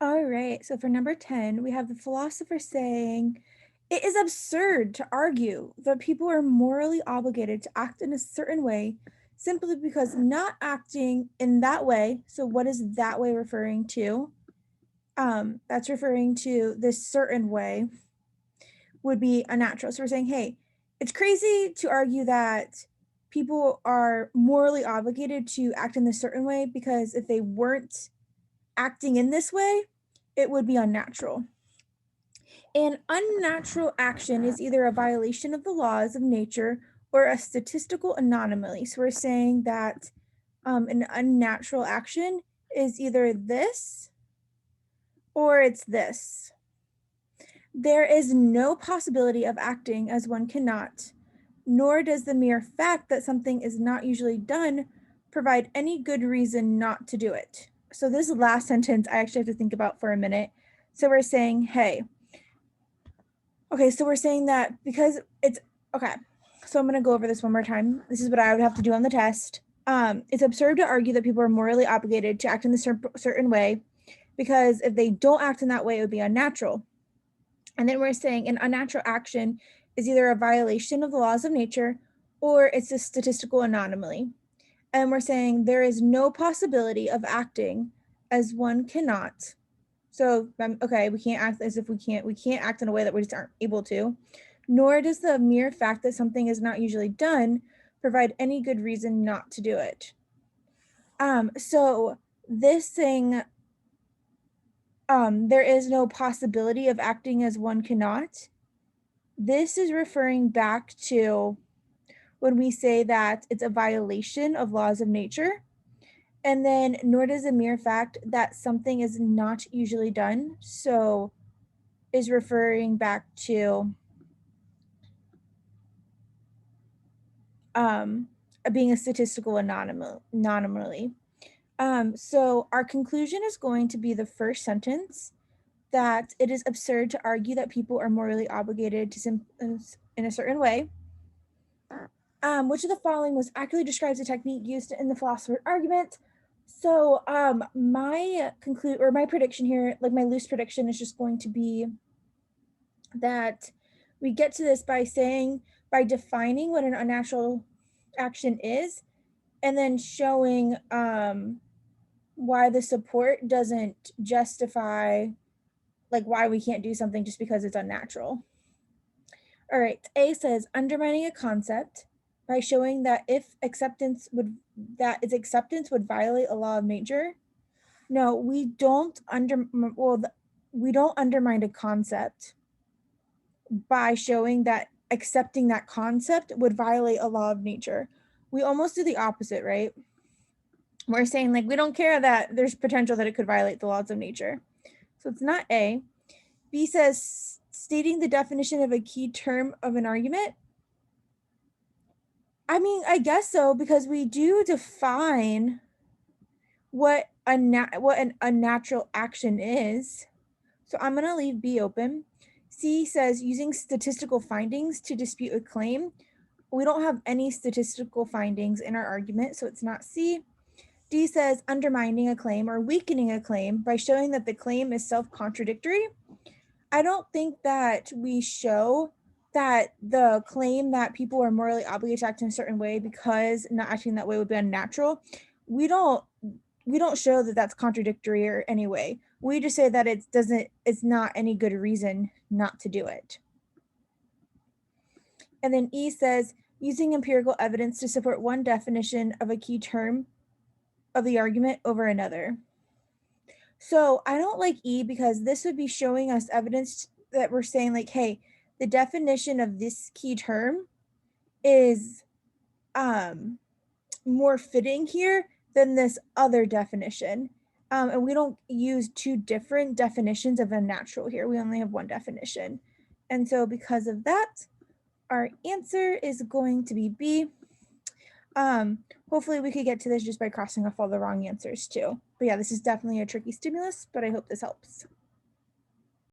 All right, so for number 10, we have the philosopher saying, it is absurd to argue that people are morally obligated to act in a certain way simply because not acting in that way. So, what is that way referring to? That's referring to this certain way would be unnatural. So, we're saying, hey, it's crazy to argue that people are morally obligated to act in this certain way because if they weren't acting in this way, it would be unnatural. An unnatural action is either a violation of the laws of nature or a statistical anomaly. So we're saying that an unnatural action is either this or it's this. There is no possibility of acting as one cannot, nor does the mere fact that something is not usually done provide any good reason not to do it. So this last sentence I actually have to think about for a minute. So we're saying, hey, okay, so we're saying that because it's okay. So I'm going to go over this one more time. This is what I would have to do on the test. It's absurd to argue that people are morally obligated to act in a certain way because if they don't act in that way, it would be unnatural. And then we're saying an unnatural action is either a violation of the laws of nature or it's a statistical anomaly. And we're saying there is no possibility of acting as one cannot. So, okay, we can't act as if we can't act in a way that we just aren't able to, nor does the mere fact that something is not usually done provide any good reason not to do it. So this thing, there is no possibility of acting as one cannot. This is referring back to when we say that it's a violation of laws of nature. And then nor does the mere fact that something is not usually done. So is referring back to being a statistical anomaly. So our conclusion is going to be the first sentence that it is absurd to argue that people are morally obligated to in a certain way. Which of the following most accurately describes the technique used in the philosopher's argument? So my prediction here, like my loose prediction, is just going to be that we get to this by defining what an unnatural action is and then showing why the support doesn't justify like why we can't do something just because it's unnatural. All right, A says undermining a concept by showing that its acceptance would violate a law of nature. No, we don't we don't undermine a concept by showing that accepting that concept would violate a law of nature. We almost do the opposite, right? We're saying like we don't care that there's potential that it could violate the laws of nature. So it's not A. B says stating the definition of a key term of an argument. I mean, I guess so, because we do define what an unnatural action is. So I'm going to leave B open. C says using statistical findings to dispute a claim. We don't have any statistical findings in our argument, so it's not C. D says undermining a claim or weakening a claim by showing that the claim is self-contradictory. I don't think that we show that the claim that people are morally obligated to act in a certain way because not acting that way would be unnatural. We don't show that that's contradictory or any way. We just say that it's not any good reason not to do it. And then E says using empirical evidence to support one definition of a key term of the argument over another. So I don't like E because this would be showing us evidence that we're saying like, hey, the definition of this key term is more fitting here than this other definition. And we don't use two different definitions of unnatural here. We only have one definition. And so because of that, our answer is going to be B. Hopefully we could get to this just by crossing off all the wrong answers too. But yeah, this is definitely a tricky stimulus, but I hope this helps.